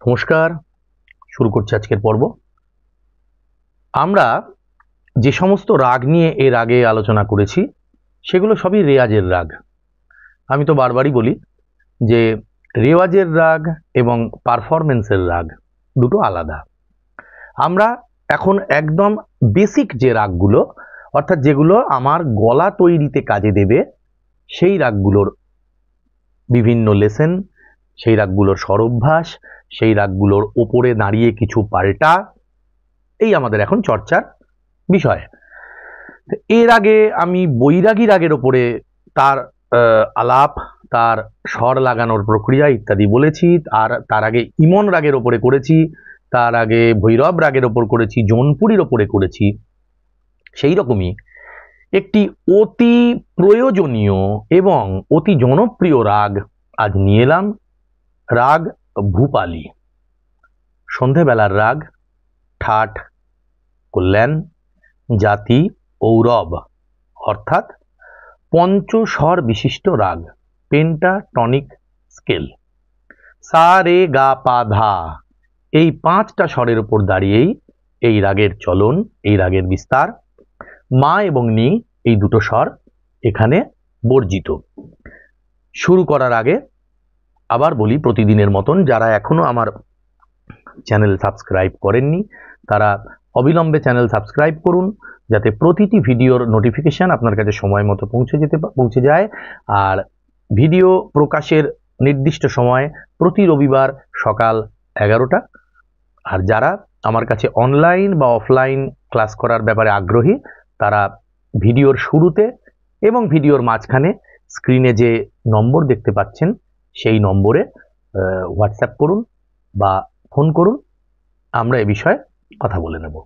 নমস্কার, শুরু করছি আজকের পর্ব। আমরা যে সমস্ত রাগ নিয়ে এর আগে আলোচনা করেছি সেগুলো সবই রেওয়াজের রাগ। আমি তো বারবারই বলি যে রেওয়াজের রাগ এবং পারফরমেন্সের রাগ দুটো আলাদা। আমরা এখন একদম বেসিক যে রাগগুলো, অর্থাৎ যেগুলো আমার গলা তৈরিতে কাজে দেবে, সেই রাগগুলোর বিভিন্ন লেসেন, সেই রাগগুলোর স্বরঅভ্যাস, সেই রাগগুলোর ওপরে দাঁড়িয়ে কিছু পাল্টা, এই আমাদের এখন চর্চার বিষয়। এর আগে আমি বৈরাগী রাগের ওপরে তার আলাপ, তার স্বর লাগানোর প্রক্রিয়া ইত্যাদি বলেছি। আর তার আগে ইমন রাগের ওপরে করেছি, তার আগে ভৈরব রাগের ওপর করেছি, জৌনপুরীর ওপরে করেছি। সেই রকমই একটি অতি প্রয়োজনীয় এবং অতি জনপ্রিয় রাগ আজ নিয়ে এলাম, রাগ ভূপালী। সন্ধেবেলার রাগ, ঠাট, কল্যাণ, জাতি, ঔরব, অর্থাৎ পঞ্চস্বর বিশিষ্ট রাগ, পেন্টাটনিক স্কেল। সা রে গা পা ধা, এই পাঁচটা স্বরের উপর দাঁড়িয়েই এই রাগের চলন, এই রাগের বিস্তার। মা এবং নি, এই দুটো স্বর এখানে বর্জিত। শুরু করার আগে আবার বলি, প্রতিদিনের মতন যারা এখনো আমার চ্যানেল সাবস্ক্রাইব করেননি তারা অবিলম্বে চ্যানেল সাবস্ক্রাইব করুন, যাতে প্রতিটি ভিডিওর নোটিফিকেশন আপনার কাছে সময় মতো পৌঁছে যায়। আর ভিডিও প্রকাশের নির্দিষ্ট সময় প্রতি রবিবার সকাল 11টা। আর যারা আমার কাছে অনলাইন বা অফলাইন ক্লাস করার ব্যাপারে আগ্রহী, তারা ভিডিওর শুরুতে এবং ভিডিওর মাঝখানে স্ক্রিনে যে নম্বর দেখতে পাচ্ছেন সেই নম্বরে হোয়াটসঅ্যাপ করুন বা ফোন করুন, আমরা এ বিষয়ে কথা বলে নেব।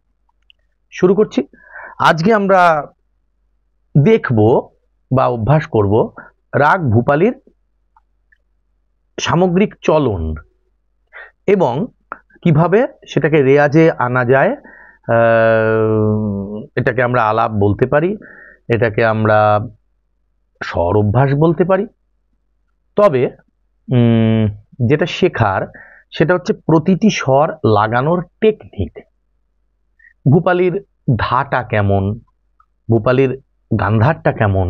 শুরু করছি। আজকে আমরা দেখব বা অভ্যাস করব রাগ ভূপালীর সামগ্রিক চলন এবং কিভাবে সেটাকে রেয়াজে আনা যায়। এটাকে আমরা আলাপ বলতে পারি, এটাকে আমরা স্বর অভ্যাস বলতে পারি। তবে যেটা শেখার সেটা হচ্ছে প্রতিটি স্বর লাগানোর টেকনিক। ভূপালীর ধাটা কেমন, ভূপালীর গান্ধারটা কেমন,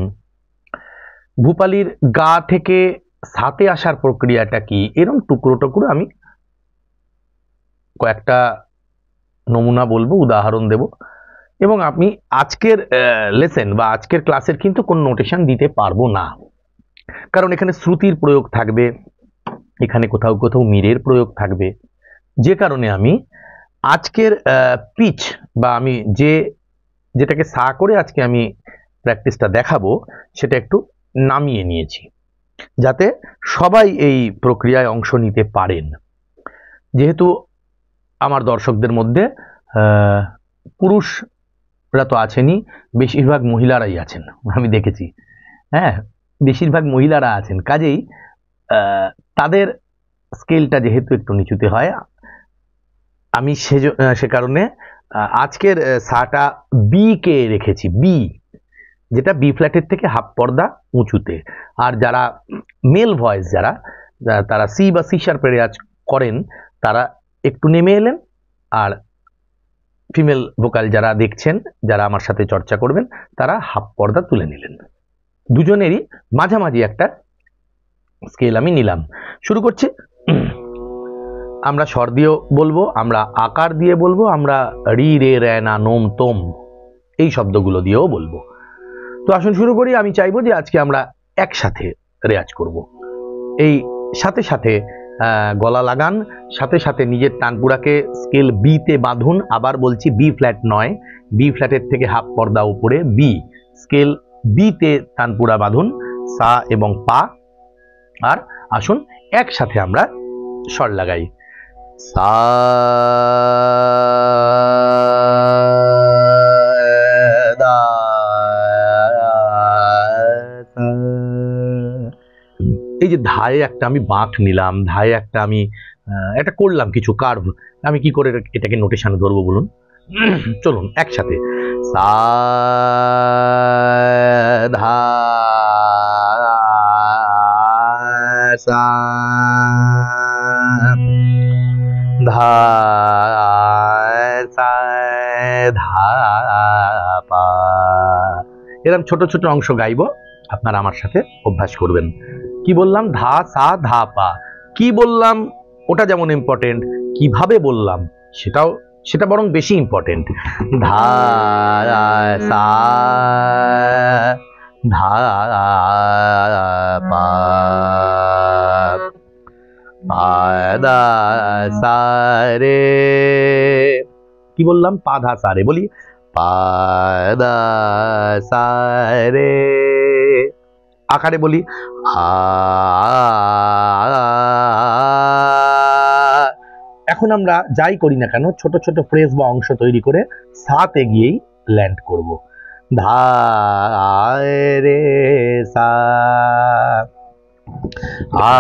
ভূপালীর গা থেকে সাতে আসার প্রক্রিয়াটা কি, এরকম টুকরো টুকরো আমি কয়েকটা নমুনা বলবো, উদাহরণ দেব। এবং আমি আজকের লেসেন বা আজকের ক্লাসের কিন্তু কোনো নোটেশন দিতে পারবো না, কারণ এখানে শ্রুতির প্রয়োগ থাকবে, এখানে কোথাও কোথাও মীরের প্রয়োগ থাকবে। যে কারণে আমি আজকের পিচ বা আমি যেটাকে সা করে আজকে আমি প্র্যাকটিসটা দেখাবো সেটা একটু নামিয়ে নিয়েছি, যাতে সবাই এই প্রক্রিয়ায় অংশ নিতে পারেন। যেহেতু আমার দর্শকদের মধ্যে পুরুষরা তো আছেনই, বেশিরভাগ মহিলারাই আছেন, আমি দেখেছি। হ্যাঁ, বেশিরভাগ মহিলারা আছেন, কাজেই তাদের স্কেলটা যেহেতু একটু নিচুতে হয়, আমি সে কারণে আজকের সাটা বি কে রেখেছি, বি, যেটা বি ফ্ল্যাটের থেকে হাফ পর্দা উঁচুতে। আর যারা মেল ভয়েস, তারা সি বা সি শার্পে রেয়াজ করেন, তারা একটু নেমে এলেন। আর ফিমেল ভোকাল যারা দেখছেন, যারা আমার সাথে চর্চা করবেন, তারা হাফ পর্দা তুলে নিলেন। দুজনেরই মাঝামাঝি একটা স্কেল আমি নিলাম। শুরু করছি। আমরা স্বর দিয়েও বলবো, আমরা আকার দিয়ে বলবো, আমরা রি রে রে না নোম তোম এই শব্দগুলো দিয়েও বলবো। তো আসুন শুরু করি। আমি চাইবো যে আজকে আমরা একসাথে রেয়াজ করব। এই সাথে সাথে গলা লাগান, সাথে সাথে নিজের তানপুরাকে স্কেল বি তে বাঁধুন। আবার বলছি, বি ফ্ল্যাট নয়, বি ফ্ল্যাটের থেকে হাফ পর্দা উপরে বি, স্কেল বি তে তানপুরা বাঁধুন, সা এবং পা। আর আসুন একসাথে আমরা স্বর লাগাই। সা, এই যে ধায়ে একটা আমি বাঁক নিলাম, ধায়ে একটা আমি এটা করলাম কিছু কার্ভ, আমি কি করে এটাকে নোটেশন ধরবো বলুন? চলুন একসাথে। সা ধা সা, এরকম ছোট ছোট অংশ গাইবো, আপনারা আমার সাথে অভ্যাস করবেন। কি বললাম? ধা সা ধা পা। কি বললাম ওটা যেমন ইম্পর্টেন্ট, কিভাবে বললাম সেটা বরং বেশি ইম্পর্টেন্ট। ধা সা ধা পা পা দা সা রে। কি বললাম? পা ধা সা রে। বলি পা দা সা রে। আকারে বলি আ। এখন আমরা যাই করি না কেন ছোট ছোট ফ্রেজ বা অংশ তৈরি করে সাতে গিয়েই ল্যান্ড করব। ধা রে সা আ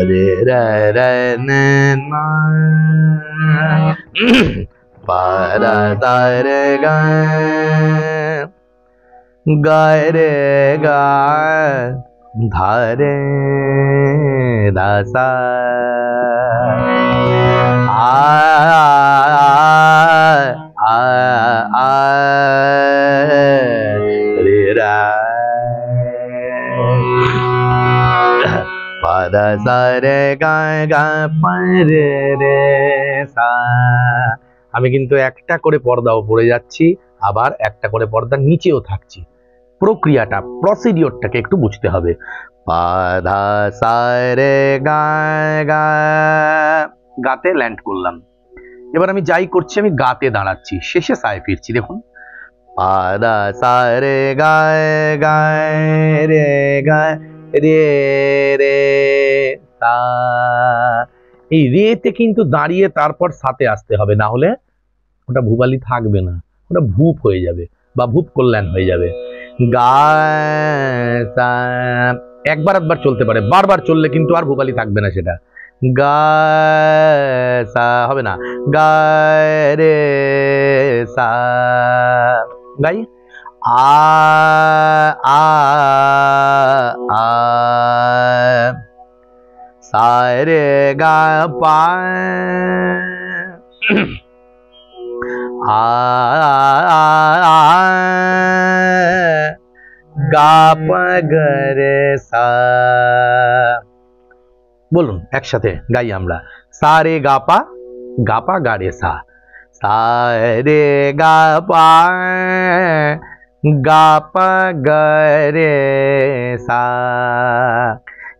রে রে রে নে না পা দা সা রে গা গা রে গা ধা রে দা সা আ আ আ রে রা পা দা সা রে গা গা পা রে রে সা। আমি কিন্তু একটা করে পর্দাও পড়ে যাচ্ছি, আবার একটা করে পর্দার নিচেও থাকছি। প্রক্রিয়াটা, প্রসিডিওরটাকে একটু বুঝতে হবে। পা ধা সা রে গা গা, গাতে ল্যান্ড করলাম। এবার আমি যাই করছি, আমি গাতে দাঁড়াচ্ছি, শেষে সায় ফিরছি। দেখুন পা ধা সা রে গা গা রে গা রে রে সা। এই রেতে কিন্তু দাঁড়িয়ে তারপর সাথে আসতে হবে, না হলে ওটা ভুবালি থাকবে না, ওটা ভূপ হয়ে যাবে বা ভূপ কল্যাণ হয়ে যাবে। গা সা একবার চলতে পারে, বারবার চললে কিন্তু আর ভুবালি থাকবে না, সেটা গা সা হবে না। গা রে সা গাই আ আ আ সা রে গা পা আ গা পা গা রে সা। বলুন একসাথে গাই আমরা। সা রে গা পা গা রে সা। সা রে গা পা গা রে সা।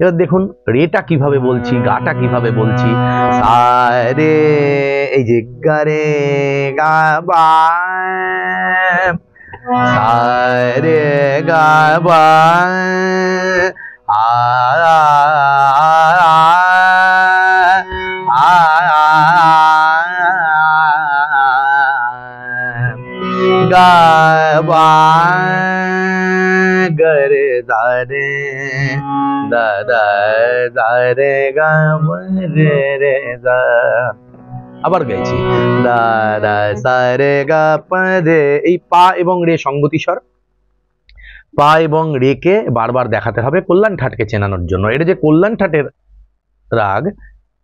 এবার দেখুন রেটা কিভাবে বলছি, গাটা কিভাবে বলছি। সা রে, এই যে গা রে গা বা, সা রে গা বা আ গা বা গা রে দা রে দা দা দা রে গা রে রে দা। আবার গাইছি দা দা সা রে গা পা রে। এই পা এবং রে সংগতি স্বর, পা এবং রে কে বারবার দেখাতে হবে কল্যাণ ঠাটকে চেনানোর জন্য। এটা যে কল্যাণ ঠাটের রাগ,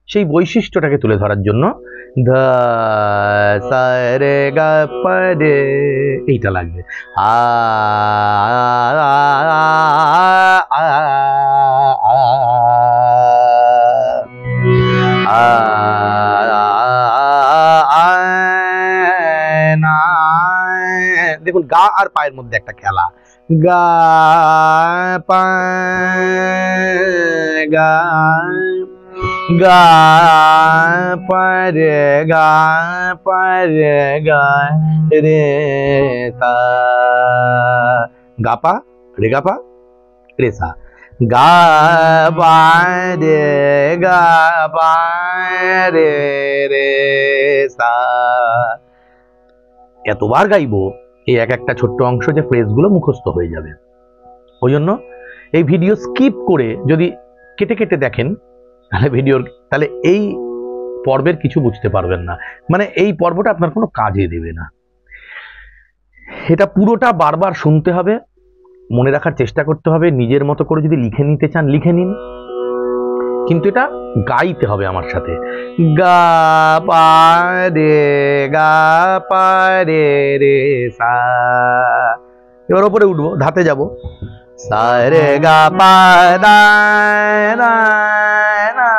সেই বৈশিষ্ট্যটাকে তুলে ধরার জন্য ধা সা রে গা পা রে এইটা লাগবে। আ দেখুন গা আর পায়ের মধ্যে একটা খেলা। গা পা গা গা পা রে গা পা রে গা রে সা। গা পা রে গা পা রে সা। গা পা রে গা পা রে রে সা। এতবার গাইবো এই এক একটা ছোট্ট অংশ যে ফ্রেজগুলো মুখস্থ হয়ে যাবে। ওই জন্য এই ভিডিও স্কিপ করে যদি কেটে কেটে দেখেন তাহলে এই পর্বের কিছু বুঝতে পারবেন না, মানে এই পর্বটা আপনার কোনো কাজে দেবে না। এটা পুরোটা বারবার শুনতে হবে, মনে রাখার চেষ্টা করতে হবে। নিজের মতো করে যদি লিখে নিতে চান লিখে নিন, কিন্তু এটা গাইতে হবে আমার সাথে। গা পা রে রে সা। এবার ওপরে উঠবো, ধাতে যাব, সা রে গা পা দা দা দা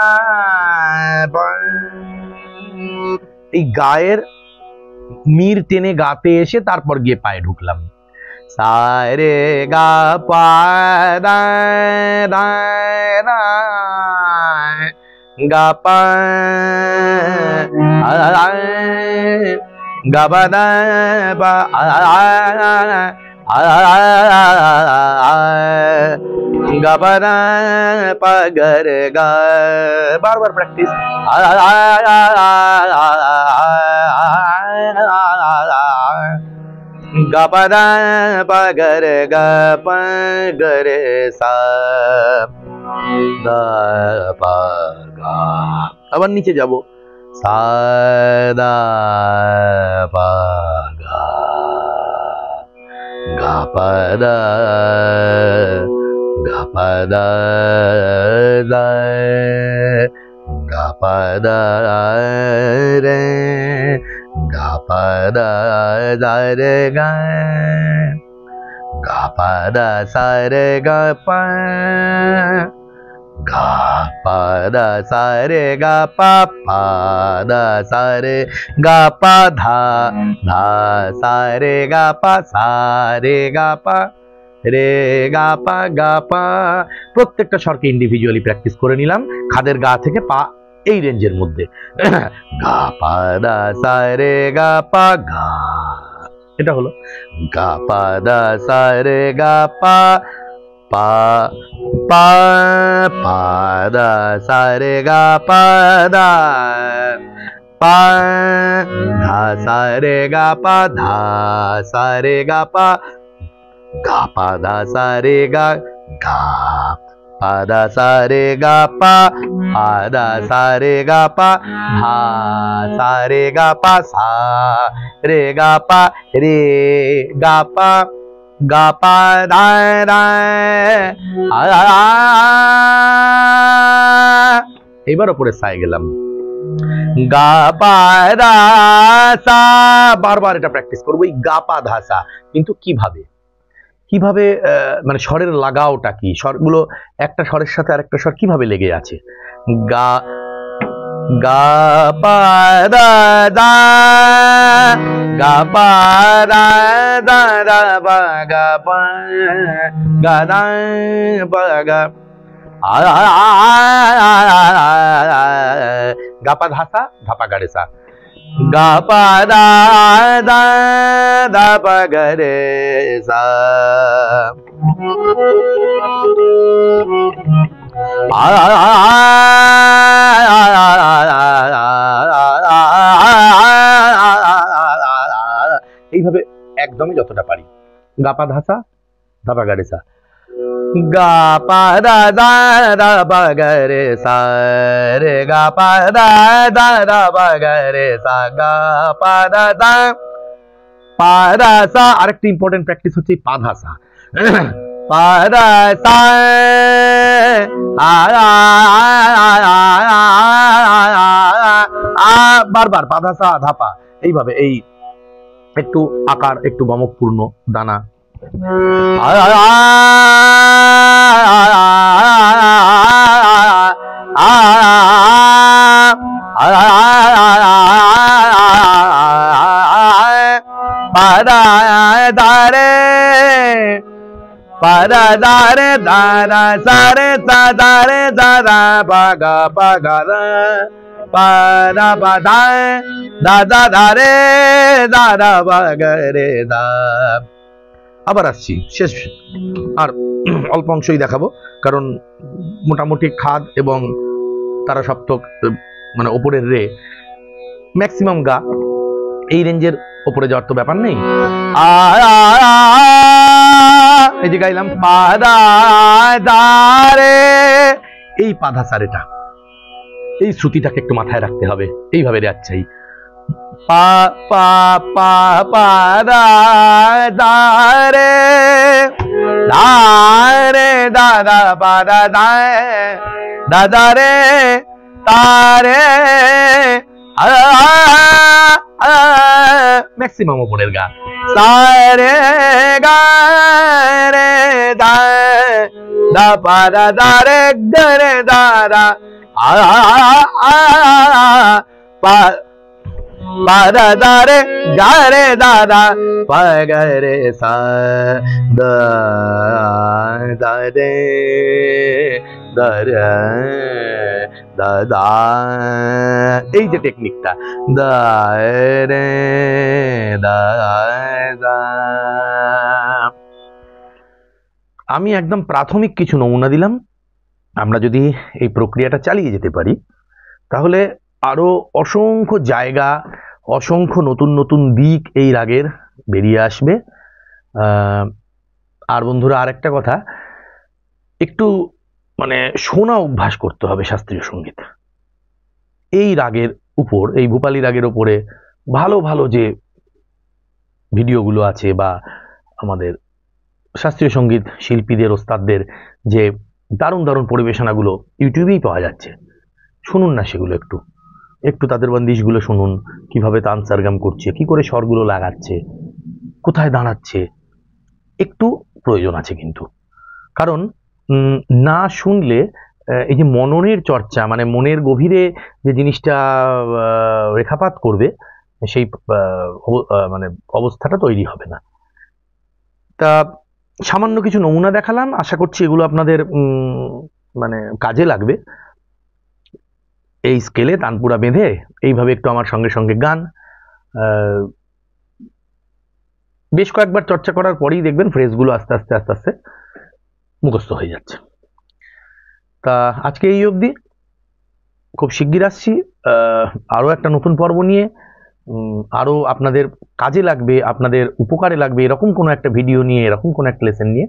পা। এই গায়ের মির টেনে গাতে এসে তারপর গিয়ে পায়ে ঢুকলাম। সা রে গা পা দা দা দা গা পা গা পা দা পা গা পা দা পা গা রে গা। বারবার প্র্যাকটিস। গা পা দা পা গা রে গা পা গা রে সা দা পা গা। আবার নিচে যাব, সা দা পা গা গা পা দা গা পা দা দা গা পা দা রে গা পা দা দা রে গা গা পা দা সা রে গা পা গা পা দা সা রে গা পা পা দা সা রে গা পা ধা ধা সা রে গা পা সা রে গা পা রে গা পা গা পা। প্রত্যেকটা স্বরকে ইন্ডিভিজুয়ালি প্র্যাকটিস করে নিলাম, খাদের গা থেকে পা এই রেঞ্জের মধ্যে। গা পা দা সা রে গা পা গা, এটা হলো গা পা দা সা রে গা পা পা পা পা দা সা রে গা পা দা পা ধা সা রে গা পা ধা সা রে গা পা গা পা দা সা রে গা গা পা দা সা রে গা পা পা দা সা রে গা পা ধা সা রে গা পা সা রে গা পা রে গা পা গা পা দা দা। এবার ওপরে সায় গেলাম, গা পা দা সা। বারবার এটা প্র্যাকটিস করবো, এই গা পা ধা সা। কিন্তু কিভাবে কিভাবে মানে স্বরের লাগাওটা কি, স্বরগুলো একটা স্বরের সাথে আরেকটা স্বর কিভাবে লেগে আছে। গা গা পা দা দা গা পা দা দা দা পা গা পা গা দা পা গা গা পা ধা সা ধা পা গা রে সা। গা পা দা দা দা পা গা রে সা। এইভাবে একদমই যতটা পারি। গা পা ধা সা ধা পা গা রে সা। গা পা দা দা দা পা গা রে সা রে গা পা দা দা দা পা গা রে সা। গা পা দা দা পা দা সা। আরেকটা ইম্পর্টেন্ট প্র্যাকটিস হচ্ছে পা ধা সা। পা দা সা বারবার পা ধা সা ধা পা। এইভাবে এই একটু আকার একটু গমকপূর্ণ দানা। পাদা দারে পাদা দারে দাদা সারে দারে দাদা পাগা পাগা পাদা পাদা দাদা দারে দাদা পাগা রে দা। আবার আসছি, শেষ আর অল্প অংশই দেখাবো, কারণ মোটামুটি খাদ এবং তারা সপ্তক মানে ওপরের রে ম্যাক্সিমাম গা এই রেঞ্জের ওপরে যাওয়ার তো ব্যাপার নেই। এই যে গাইলাম পাদা দারে, এই পাধা সারেটা এই শ্রুতিটাকে একটু মাথায় রাখতে হবে। এইভাবে রে আচ্ছাই পা পা পা পা দা দা রে दा रे दा दा पा दा दा दा दा रे ता रे ম্যাক্সিমাম ওপরের গান সা রে গা রে দা দা পা দা দা রে গা রে দা দা পা পা দা দা রে গা রে দা দা পা গা রে সা দা দা রে দা রে দা দা, এই যে টেকনিকটা দা রে দা দা। আমি একদম প্রাথমিক কিছু নমুনা দিলাম। আমরা যদি এই প্রক্রিয়াটা চালিয়ে যেতে পারি তাহলে আরো অসংখ্য জায়গা, অসংখ্য নতুন নতুন দিক এই রাগের বেরিয়ে আসবে। আর বন্ধুরা, আরেকটা কথা, একটু মানে শোনা অভ্যাস করতে হবে শাস্ত্রীয় সঙ্গীত। এই রাগের উপর, এই ভূপালী রাগের উপরে ভালো ভালো যে ভিডিওগুলো আছে বা আমাদের শাস্ত্রীয় সঙ্গীত শিল্পীদের, ওস্তাদদের যে দারুণ দারুণ পরিবেশনাগুলো ইউটিউবেই পাওয়া যাচ্ছে, শুনুন না সেগুলো। একটু একটু তাদের বন্দিশগুলো শুনুন, কিভাবে তান সারগাম করছে, কি করে স্বরগুলো লাগাচ্ছে, কোথায় দাঁড়াচ্ছে। একটু প্রয়োজন আছে কিন্তু, কারণ না শুনলে এই যে মননের চর্চা, মানে মনের গভীরে যে জিনিসটা রেখাপাত করবে, সেই মানে অবস্থাটা তৈরি হবে না। তা সামান্য কিছু নমুনা দেখালাম, আশা করছি এগুলো আপনাদের মানে কাজে লাগবে। এই স্কেলে তানপুরা বেঁধে এইভাবে একটু আমার সঙ্গে সঙ্গে গান, বেশ কয়েকবার চর্চা করার পরেই দেখবেন ফ্রেজগুলো আস্তে আস্তে আস্তে আস্তে মুখস্থ হয়ে যাচ্ছে। তা আজকে এই অবধি, খুব শিগগির আসছি আরও একটা নতুন পর্ব নিয়ে। আরও আপনাদের কাজে লাগবে, আপনাদের উপকারে লাগবে এরকম কোনো একটা ভিডিও নিয়ে, এরকম কোনো একটা লেসন নিয়ে।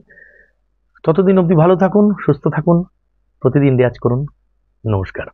ততদিন অবধি ভালো থাকুন, সুস্থ থাকুন, প্রতিদিন রেয়াজ করুন। নমস্কার।